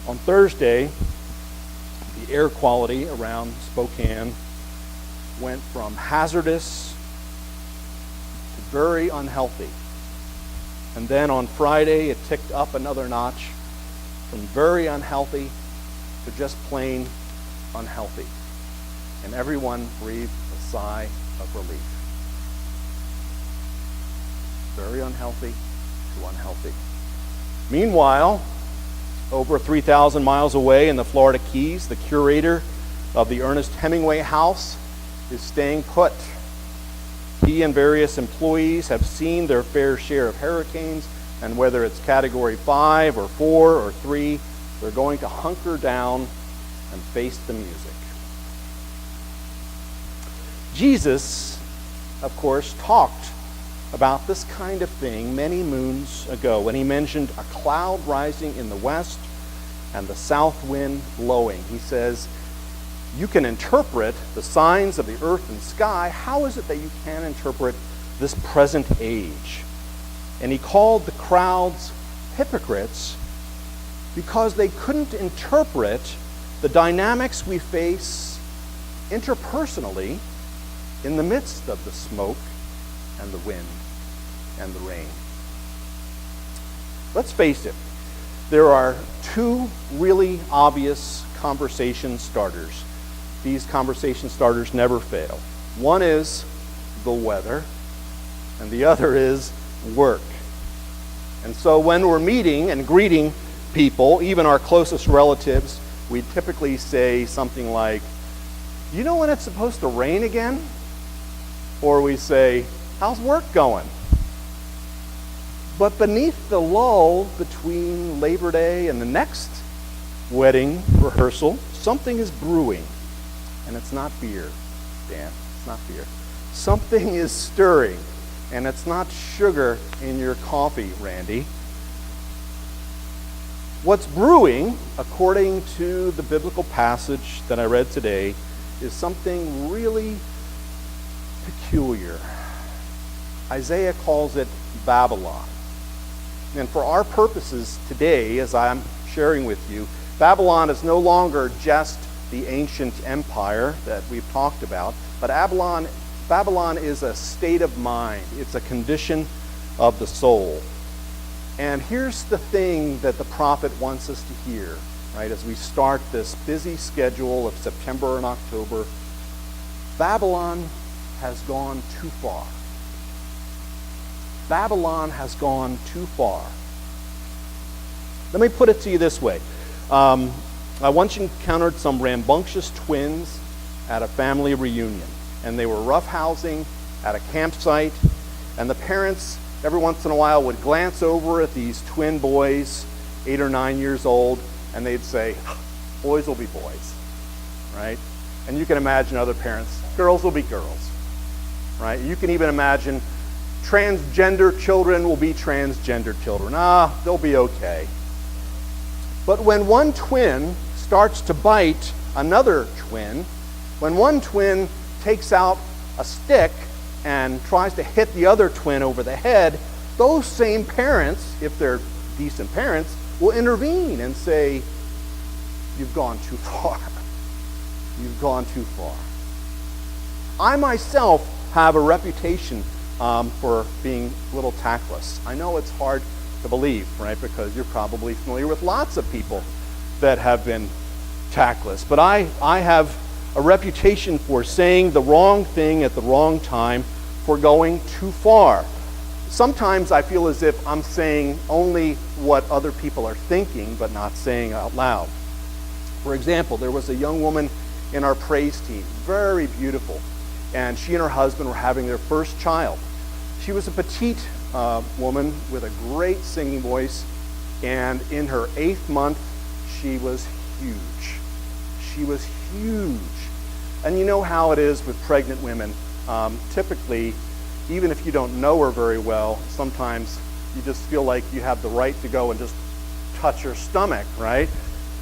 On Thursday, the air quality around Spokane went from hazardous to very unhealthy. And then on Friday, it ticked up another notch from very unhealthy to just plain unhealthy. And everyone breathed a sigh of relief. Very unhealthy to unhealthy. Meanwhile, over 3,000 miles away in the Florida Keys, the curator of the Ernest Hemingway House is staying put. He and various employees have seen their fair share of hurricanes, and whether it's Category 5 or 4 or 3, they're going to hunker down and face the music. Jesus, of course, talked about this kind of thing many moons ago when he mentioned a cloud rising in the west and the south wind blowing. He says, you can interpret the signs of the earth and sky. How is it that you can interpret this present age? And he called the crowds hypocrites because they couldn't interpret the dynamics we face interpersonally in the midst of the smoke and the wind and the rain. Let's face it, there are two really obvious conversation starters. These conversation starters never fail. One is the weather, and the other is work. And so when we're meeting and greeting people, even our closest relatives, we typically say something like, you know when it's supposed to rain again? Or we say, how's work going? But beneath the lull between Labor Day and the next wedding rehearsal, something is brewing. And it's not beer, Dan. It's not beer. Something is stirring. And it's not sugar in your coffee, Randy. What's brewing, according to the biblical passage that I read today, is something really peculiar. Isaiah calls it Babylon. And for our purposes today, as I'm sharing with you, Babylon is no longer just the ancient empire that we've talked about, but Babylon is a state of mind. It's a condition of the soul. And here's the thing that the prophet wants us to hear, right, as we start this busy schedule of September and October. Babylon has gone too far. Babylon has gone too far. Let me put it to you this way. I once encountered some rambunctious twins at a family reunion, and they were roughhousing at a campsite, and the parents every once in a while would glance over at these twin boys, 8 or 9 years old, and they'd say, boys will be boys, right? And you can imagine other parents, girls will be girls, right? You can even imagine transgender children will be transgender children. They'll be okay. But when one twin starts to bite another twin, when one twin takes out a stick and tries to hit the other twin over the head, those same parents, if they're decent parents, will intervene and say, you've gone too far. You've gone too far. I myself have a reputation for being a little tactless. I know it's hard to believe, right, because you're probably familiar with lots of people that have been tactless. But I have a reputation for saying the wrong thing at the wrong time, for going too far. Sometimes I feel as if I'm saying only what other people are thinking, but not saying out loud. For example, there was a young woman in our praise team, very beautiful, and she and her husband were having their first child. She was a petite woman with a great singing voice, and in her 8th month, she was huge. She was huge. And you know how it is with pregnant women. Typically, even if you don't know her very well, sometimes you just feel like you have the right to go and just touch her stomach, right?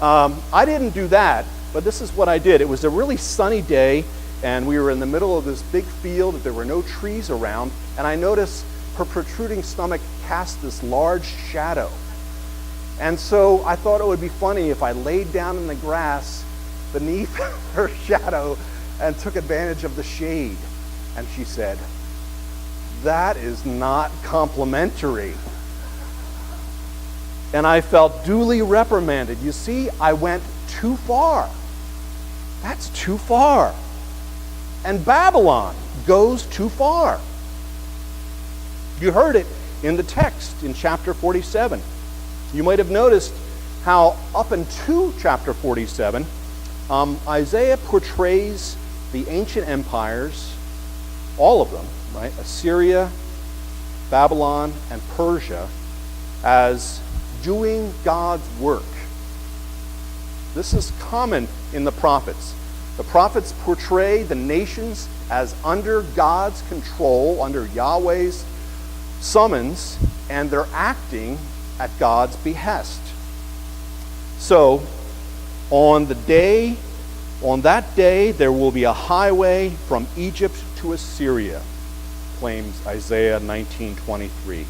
I didn't do that, but this is what I did. It was a really sunny day, and we were in the middle of this big field. There were no trees around, and I noticed her protruding stomach cast this large shadow. And so I thought it would be funny if I laid down in the grass beneath her shadow and took advantage of the shade. And she said, "That is not complimentary." And I felt duly reprimanded. You see, I went too far. That's too far. And Babylon goes too far. You heard it in the text in chapter 47. You might have noticed how up into chapter 47, Isaiah portrays the ancient empires, all of them, right? Assyria, Babylon, and Persia, as doing God's work. This is common in the prophets. The prophets portray the nations as under God's control, under Yahweh's summons, and they're acting at God's behest. So, on that day, there will be a highway from Egypt to Assyria, claims Isaiah 19:23.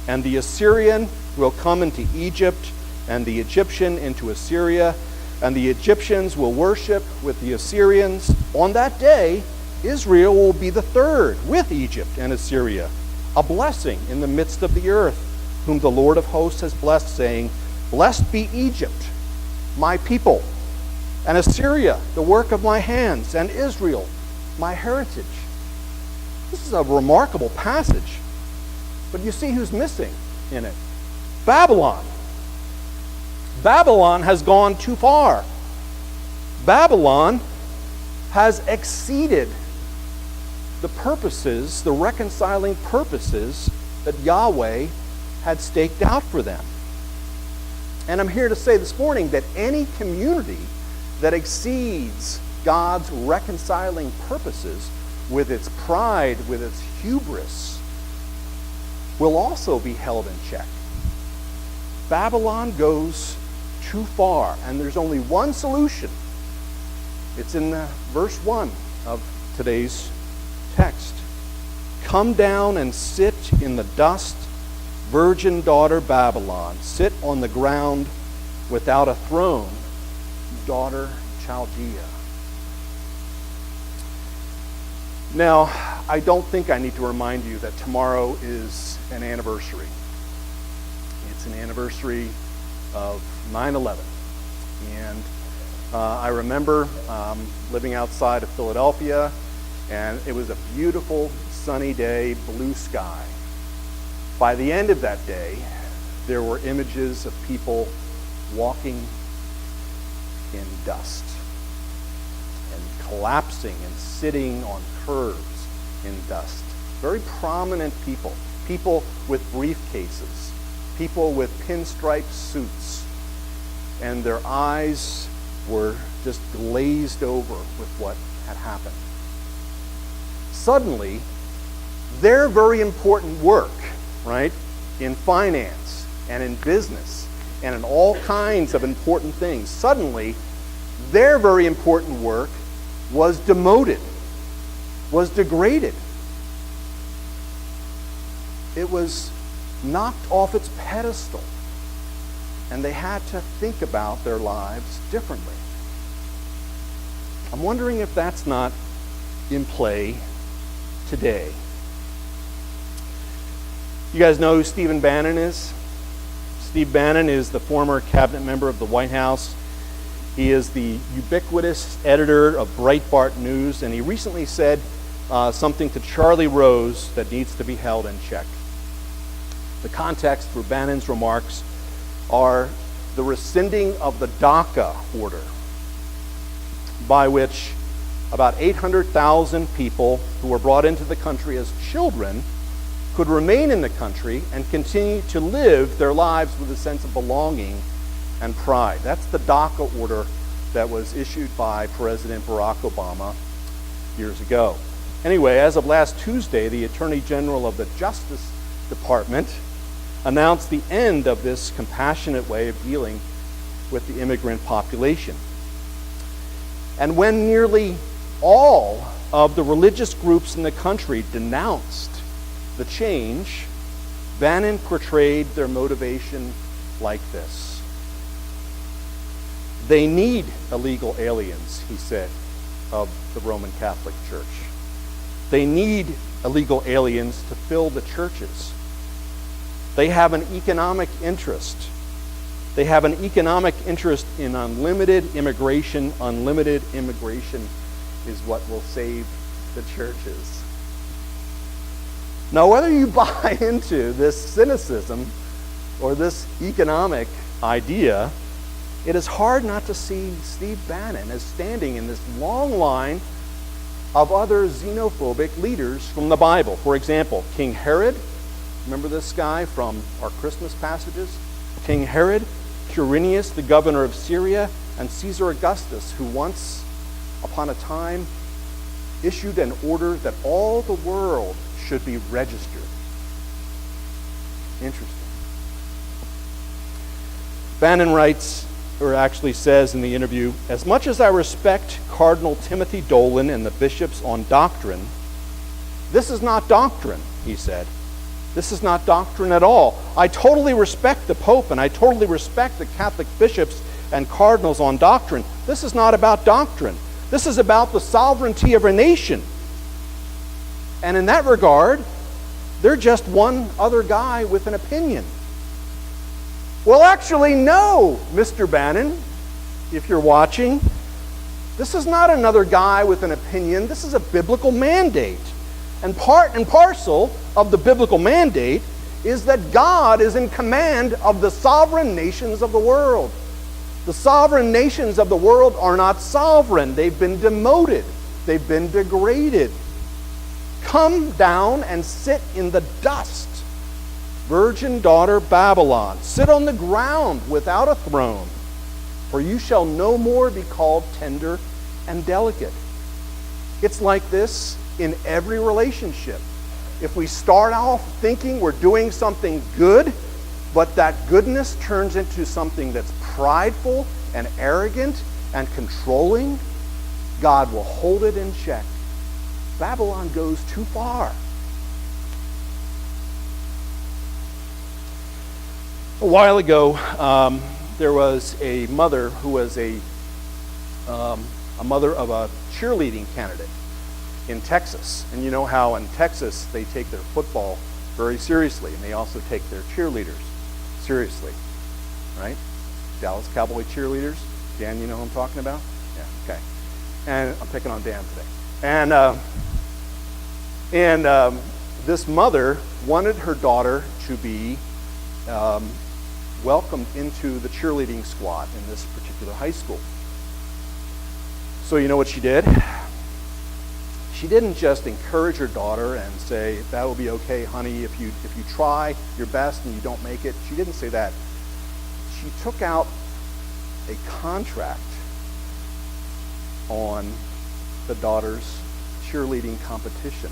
And the Assyrian will come into Egypt, and the Egyptian into Assyria, and the Egyptians will worship with the Assyrians. On that day, Israel will be the third with Egypt and Assyria, a blessing in the midst of the earth, whom the Lord of hosts has blessed, saying, "Blessed be Egypt, my people, and Assyria, the work of my hands, and Israel, my heritage." This is a remarkable passage. But you see who's missing in it? Babylon. Babylon has gone too far. Babylon has exceeded the purposes, the reconciling purposes that Yahweh had staked out for them. And I'm here to say this morning that any community that exceeds God's reconciling purposes with its pride, with its hubris, will also be held in check. Babylon goes too far, and there's only one solution. It's in verse 1 of today's text. "Come down and sit in the dust, virgin daughter Babylon. Sit on the ground without a throne, daughter Chaldea." Now, I don't think I need to remind you that tomorrow is an anniversary. It's an anniversary of 9/11. And I remember living outside of Philadelphia, and it was a beautiful sunny day, blue sky. By the end of that day, there were images of people walking in dust and collapsing and sitting on curbs in dust. Very prominent people. People with briefcases. People with pinstripe suits. And their eyes were just glazed over with what had happened. Suddenly, their very important work, right, in finance and in business and in all kinds of important things, suddenly their very important work was demoted, was degraded. It was knocked off its pedestal, and they had to think about their lives differently. I'm wondering if that's not in play today. You guys know who Stephen Bannon is? Steve Bannon is the former cabinet member of the White House. He is the ubiquitous editor of Breitbart News, and he recently said something to Charlie Rose that needs to be held in check. The context for Bannon's remarks are the rescinding of the DACA order, by which about 800,000 people who were brought into the country as children could remain in the country and continue to live their lives with a sense of belonging and pride. That's the DACA order that was issued by President Barack Obama years ago. Anyway, as of last Tuesday, the Attorney General of the Justice Department announced the end of this compassionate way of dealing with the immigrant population. And when nearly all of the religious groups in the country denounced the change, Bannon portrayed their motivation like this. They need illegal aliens, he said, of the Roman Catholic Church. They need illegal aliens to fill the churches. They have an economic interest. They have an economic interest in unlimited immigration. Unlimited immigration is what will save the churches. Now, whether you buy into this cynicism or this economic idea, it is hard not to see Steve Bannon as standing in this long line of other xenophobic leaders from the Bible. For example, King Herod, remember this guy from our Christmas passages? King Herod, Quirinius, the governor of Syria, and Caesar Augustus, who once upon a time issued an order that all the world should be registered. Interesting. Bannon writes, or actually says in the interview, as much as I respect Cardinal Timothy Dolan and the bishops on doctrine, this is not doctrine, he said. This is not doctrine at all. I totally respect the Pope and I totally respect the Catholic bishops and cardinals on doctrine. This is not about doctrine. This is about the sovereignty of a nation. And in that regard, they're just one other guy with an opinion. Well, actually, no, Mr. Bannon, if you're watching. This is not another guy with an opinion. This is a biblical mandate. And part and parcel of the biblical mandate is that God is in command of the sovereign nations of the world. The sovereign nations of the world are not sovereign. They've been demoted. They've been degraded. Come down and sit in the dust, virgin daughter Babylon. Sit on the ground without a throne, for you shall no more be called tender and delicate. It's like this in every relationship. If we start off thinking we're doing something good, but that goodness turns into something that's prideful and arrogant and controlling, God will hold it in check. Babylon goes too far. A while ago, there was a mother who was a mother of a cheerleading candidate in Texas. And you know how in Texas they take their football very seriously, and they also take their cheerleaders seriously, right? Dallas Cowboy cheerleaders. Dan, you know who I'm talking about? Yeah, okay. And I'm picking on Dan today. And this mother wanted her daughter to be welcomed into the cheerleading squad in this particular high school. So you know what she did? She didn't just encourage her daughter and say, that will be okay, honey, if you try your best and you don't make it. She didn't say that. She took out a contract on the daughter's cheerleading competition.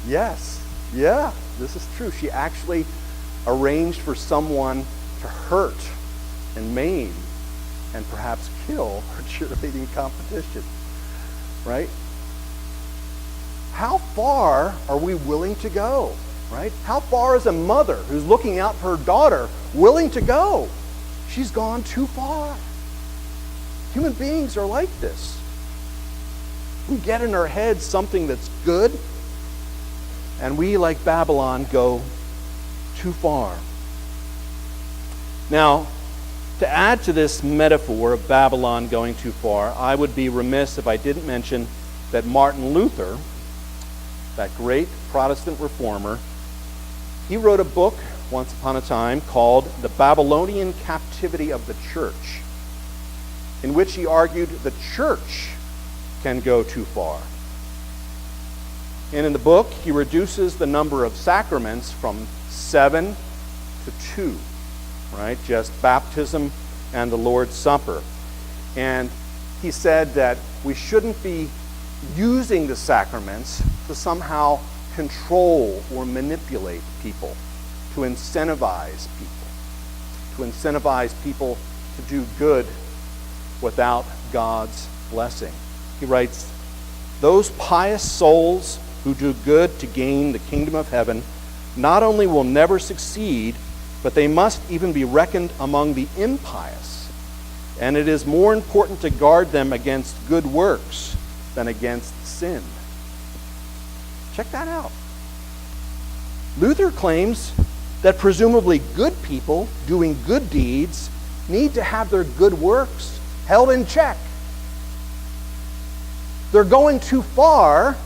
Yes, yeah, this is true. She actually arranged for someone to hurt and maim and perhaps kill her cheerleading competition, right? How far are we willing to go, right? How far is a mother who's looking out for her daughter willing to go? She's gone too far. Human beings are like this. We get in our heads something that's good, and we, like Babylon, go too far. Now, to add to this metaphor of Babylon going too far, I would be remiss if I didn't mention that Martin Luther, that great Protestant reformer, he wrote a book once upon a time called The Babylonian Captivity of the Church, in which he argued the church can go too far. And in the book, he reduces the number of sacraments from 7 to 2, right? Just baptism and the Lord's Supper. And he said that we shouldn't be using the sacraments to somehow control or manipulate people, to incentivize people to do good without God's blessing. He writes, those pious souls who do good to gain the kingdom of heaven not only will never succeed, but they must even be reckoned among the impious. And it is more important to guard them against good works than against sin. Check that out. Luther claims that presumably good people doing good deeds need to have their good works held in check. They're going too far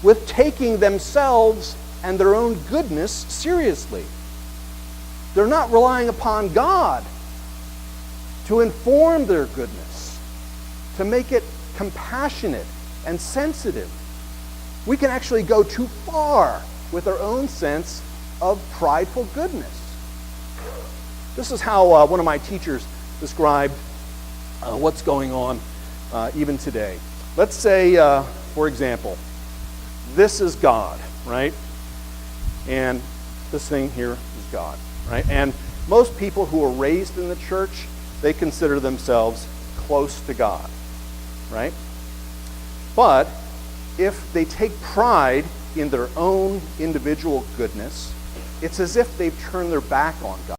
with taking themselves and their own goodness seriously. They're not relying upon God to inform their goodness, to make it compassionate and sensitive. We can actually go too far with our own sense of prideful goodness. This is how one of my teachers described what's going on even today. Let's say, for example, this is God, right? And this thing here is God, right? And most people who are raised in the church, they consider themselves close to God, right? But if they take pride in their own individual goodness, it's as if they've turned their back on God.